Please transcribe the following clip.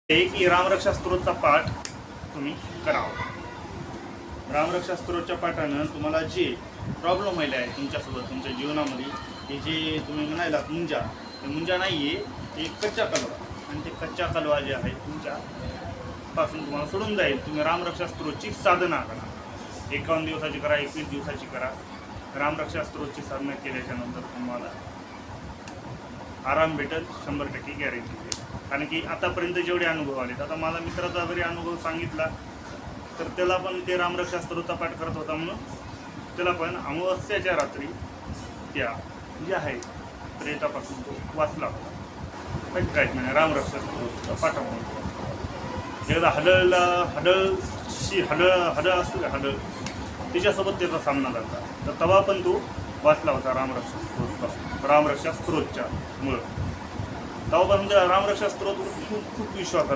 की रामरक्षा स्तोत्रचा पाठ तुम्ही करावा. रामरक्षा स्तोत्रच्या पाठानं तुम्हाला जे प्रॉब्लेम व्हायला आहे तुमच्यासोबत तुमच्या जीवनामध्ये, हे जे तुम्ही म्हणायलात मुंजा, ते मुंजा नाही आहे, ते कच्चा कालवा. आणि ते कच्चा कालवा जे आहे तुमच्यापासून तुम्हाला सोडून जाईल. तुम्ही रामरक्षा स्तोत्राची साधना करा. 51 दिवसाची करा, 21 दिवसाची करा. रामरक्षा स्तोत्राची साधना केल्याच्यानंतर तुम्हाला आराम भेटेल, 100% गॅरंटी आहे. कारण की आतापर्यंत जेवढे अनुभव आलेत, आता मला मित्राचा जरी अनुभव सांगितला तर त्याला पण ते रामरक्षा स्तोत्राचा पाठ करत होता, म्हणून त्याला पण अमावस्याच्या रात्री त्या जे आहे प्रेतापासून तो वाचला होता. पण काहीच नाही, रामरक्षा स्तोत्राचा पाठामुळे एकदा हडळ असतो का, हडळ तिच्यासोबत त्याचा सामना झाला, तर तेव्हा पण तो वाचला होता रामरक्षा स्तोत्रापासून, रामरक्षा स्तोत्राच्या मुळे. तेव्हा पण रामरक्षा स्तोत्र खूप विश्वास